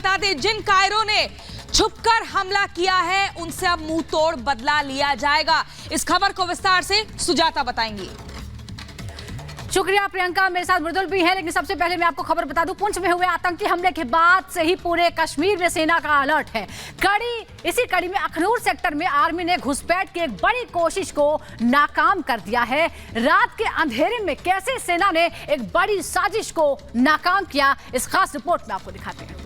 बता दें, जिन कायरों ने छुपकर हमला किया है उनसे अब मुंह तोड़ बदला लिया जाएगा। इस खबर को विस्तार से सुजाता बताएंगी। शुक्रिया प्रियंका, मेरे साथ मृदुल भी है। लेकिन सबसे पहले मैं आपको खबर बता दूं, पुंछ में हुए आतंकी हमले के बाद से ही पूरे कश्मीर में सेना का अलर्ट है। इसी कड़ी में अखनूर सेक्टर में आर्मी ने घुसपैठ की एक बड़ी कोशिश को नाकाम कर दिया है। रात के अंधेरे में कैसे सेना ने एक बड़ी साजिश को नाकाम किया, इस खास रिपोर्ट में आपको दिखाते हैं।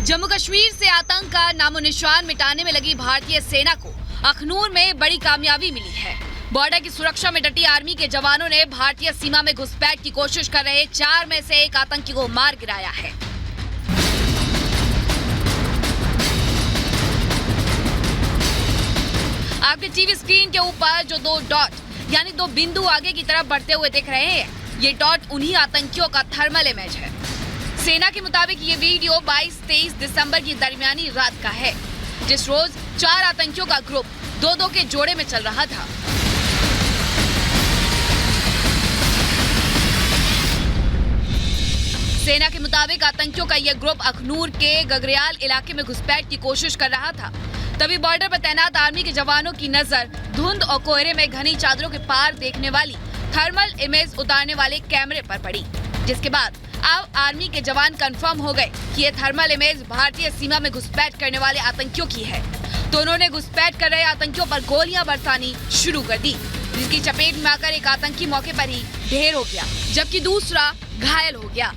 जम्मू कश्मीर से आतंक का नामो निशान मिटाने में लगी भारतीय सेना को अखनूर में बड़ी कामयाबी मिली है। बॉर्डर की सुरक्षा में डटी आर्मी के जवानों ने भारतीय सीमा में घुसपैठ की कोशिश कर रहे 4 में से एक आतंकी को मार गिराया है। आपके टीवी स्क्रीन के ऊपर जो 2 डॉट यानी 2 बिंदु आगे की तरफ बढ़ते हुए दिख रहे हैं, ये डॉट उन्हीं आतंकियों का थर्मल इमेज है। सेना के मुताबिक ये वीडियो 22-23 दिसंबर की दरमियानी रात का है, जिस रोज 4 आतंकियों का ग्रुप 2-2 के जोड़े में चल रहा था। सेना के मुताबिक आतंकियों का यह ग्रुप अखनूर के गगरियाल इलाके में घुसपैठ की कोशिश कर रहा था। तभी बॉर्डर पर तैनात आर्मी के जवानों की नजर धुंध और कोहरे में घनी चादरों के पार देखने वाली थर्मल इमेज उतारने वाले कैमरे पर पड़ी, जिसके बाद अब आर्मी के जवान कंफर्म हो गए कि ये थर्मल इमेज भारतीय सीमा में घुसपैठ करने वाले आतंकियों की है। तो उन्होंने घुसपैठ कर रहे आतंकियों पर गोलियां बरसानी शुरू कर दी, जिसकी चपेट में आकर एक आतंकी मौके पर ही ढेर हो गया, जबकि दूसरा घायल हो गया।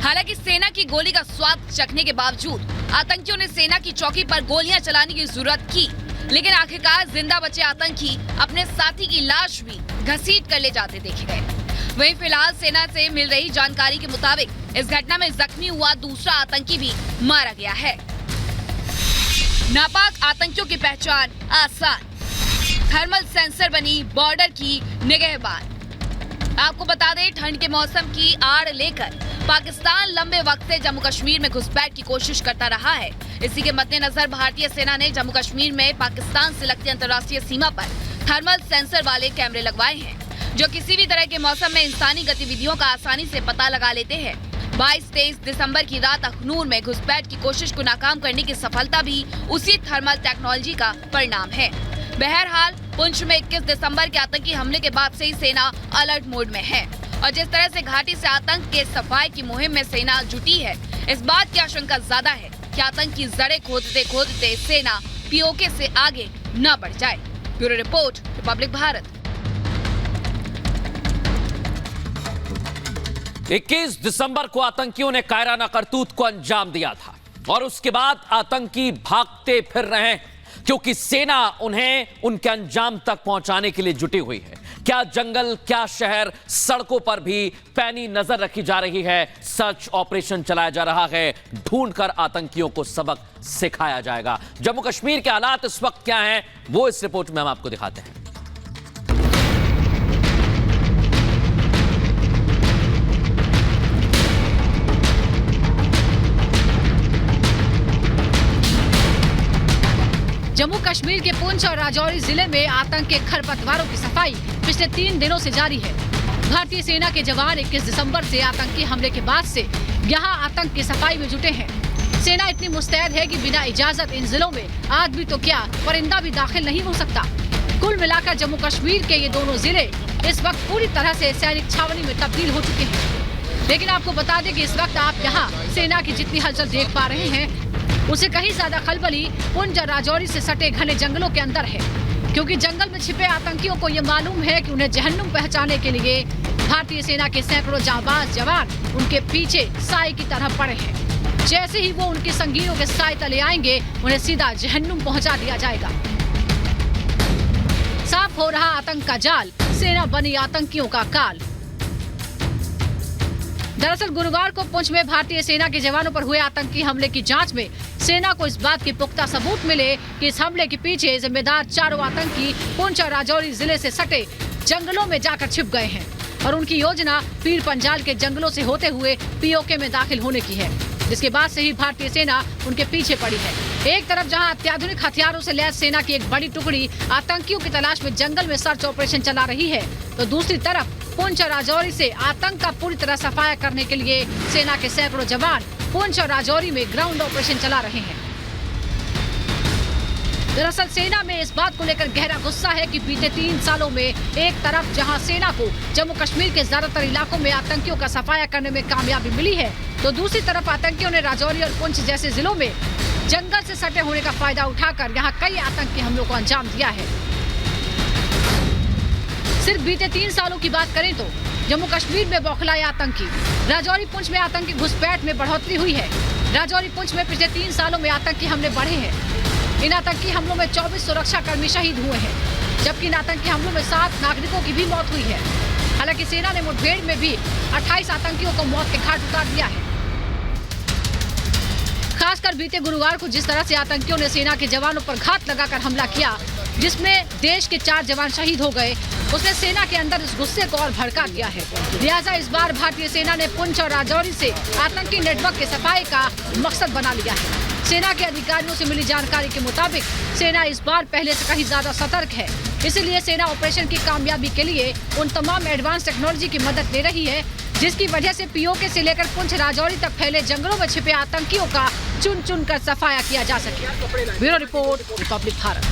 हालांकि सेना की गोली का स्वाद चखने के बावजूद आतंकियों ने सेना की चौकी पर गोलियां चलाने की जरूरत की, लेकिन आखिरकार जिंदा बचे आतंकी अपने साथी की लाश भी घसीट कर ले जाते देखे गए। वहीं फिलहाल सेना से मिल रही जानकारी के मुताबिक इस घटना में जख्मी हुआ दूसरा आतंकी भी मारा गया है। नापाक आतंकियों की पहचान आसान, थर्मल सेंसर बनी बॉर्डर की निगहबान। आपको बता दें, ठंड के मौसम की आड़ लेकर पाकिस्तान लंबे वक्त से जम्मू कश्मीर में घुसपैठ की कोशिश करता रहा है। इसी के मद्देनजर भारतीय सेना ने जम्मू कश्मीर में पाकिस्तान से लगती अंतर्राष्ट्रीय सीमा पर थर्मल सेंसर वाले कैमरे लगवाए हैं, जो किसी भी तरह के मौसम में इंसानी गतिविधियों का आसानी से पता लगा लेते हैं। 22-23 दिसंबर की रात अखनूर में घुसपैठ की कोशिश को नाकाम करने की सफलता भी उसी थर्मल टेक्नोलॉजी का परिणाम है। बहरहाल पुंछ में 21 दिसंबर के आतंकी हमले के बाद से ही सेना अलर्ट मोड में है और जिस तरह से घाटी से आतंक के सफाई की मुहिम में सेना जुटी है, इस बात की आशंका ज्यादा है कि आतंकी जड़ें खोदते सेना पीओके से आगे न बढ़ जाए। Bureau report, Republic Bharat. 21 दिसंबर को आतंकियों ने कायराना करतूत को अंजाम दिया था और उसके बाद आतंकी भागते फिर रहे हैं, क्योंकि सेना उन्हें उनके अंजाम तक पहुंचाने के लिए जुटी हुई है। क्या जंगल, क्या शहर, सड़कों पर भी पैनी नजर रखी जा रही है। सर्च ऑपरेशन चलाया जा रहा है, ढूंढकर आतंकियों को सबक सिखाया जाएगा। जम्मू कश्मीर के हालात इस वक्त क्या हैं, वो इस रिपोर्ट में हम आपको दिखाते हैं। जम्मू कश्मीर के पुंछ और राजौरी जिले में आतंक के खरपतवारों की सफाई पिछले 3 दिनों से जारी है। भारतीय सेना के जवान 21 दिसंबर से आतंकी हमले के बाद से यहां आतंक की सफाई में जुटे हैं। सेना इतनी मुस्तैद है कि बिना इजाजत इन जिलों में आदमी तो क्या, परिंदा भी दाखिल नहीं हो सकता। कुल मिलाकर जम्मू कश्मीर के ये दोनों जिले इस वक्त पूरी तरह से सैनिक छावनी में तब्दील हो चुके हैं। लेकिन आपको बता दें कि इस वक्त आप यहाँ सेना की जितनी हलचल देख पा रहे हैं, उसे कहीं ज्यादा खलबली पुंछ और राजौरी से सटे घने जंगलों के अंदर है, क्योंकि जंगल में छिपे आतंकियों को ये मालूम है कि उन्हें जहन्नुम पहुंचाने के लिए भारतीय सेना के सैकड़ों जांबाज जवान उनके पीछे साए की तरह पड़े हैं। जैसे ही वो उनके संगियों के साए तले आएंगे, उन्हें सीधा जहन्नुम पहुंचा दिया जाएगा। साफ हो रहा आतंक का जाल, सेना बनी आतंकियों का काल। दरअसल गुरुवार को पुंछ में भारतीय सेना के जवानों पर हुए आतंकी हमले की जांच में सेना को इस बात के पुख्ता सबूत मिले कि इस हमले के पीछे जिम्मेदार 4 आतंकी पुंछ और राजौरी जिले से सटे जंगलों में जाकर छिप गए हैं। हैं। जिसके बाद से ही भारतीय सेना उनके पीछे पड़ी है। एक तरफ जहां अत्याधुनिक हथियारों से लैस सेना की एक बड़ी टुकड़ी आतंकियों की तलाश में जंगल में सर्च ऑपरेशन चला रही है, तो दूसरी तरफ पुंछ और राजौरी से आतंक का पूरी तरह सफाया करने के लिए सेना के सैकड़ों जवान पुंछ और राजौरी में ग्राउंड ऑपरेशन चला रहे हैं। दरअसल सेना में इस बात को लेकर गहरा गुस्सा है कि बीते 3 सालों में एक तरफ जहां सेना को जम्मू कश्मीर के ज्यादातर इलाकों में आतंकियों का सफाया करने में कामयाबी मिली है, तो दूसरी तरफ आतंकियों ने राजौरी और पुंछ जैसे जिलों में जंगल से सटे होने का फायदा उठाकर यहाँ कई आतंकी हमलों को अंजाम दिया है। सिर्फ बीते 3 सालों की बात करें तो जम्मू कश्मीर में बौखलाए आतंकी, राजौरी पुंछ में आतंकी घुसपैठ में बढ़ोतरी हुई है। राजौरी पुंछ में पिछले 3 सालों में आतंकी हमले बढ़े हैं। इन आतंकी हमलों में 24 सुरक्षा कर्मी शहीद हुए हैं, जबकि इन आतंकी हमलों में 7 नागरिकों की भी मौत हुई है। हालांकि सेना ने मुठभेड़ में भी 28 आतंकियों को मौत के घाट उतार दिया है। खासकर बीते गुरुवार को जिस तरह से आतंकियों ने सेना के जवानों पर घात लगाकर हमला किया, जिसमें देश के 4 जवान शहीद हो गए, उसने सेना के अंदर इस गुस्से को और भड़का दिया है। लिहाजा इस बार भारतीय सेना ने पुंछ और राजौरी से आतंकी नेटवर्क के सफाई का मकसद बना लिया है। सेना के अधिकारियों से मिली जानकारी के मुताबिक सेना इस बार पहले से कहीं ज्यादा सतर्क है, इसलिए सेना ऑपरेशन की कामयाबी के लिए उन तमाम एडवांस टेक्नोलॉजी की मदद ले रही है, जिसकी वजह से पीओके से लेकर पुंछ राजौरी तक फैले जंगलों में छिपे आतंकियों का चुन चुन कर सफाया किया जा सके। Bureau report, Republic Bharat.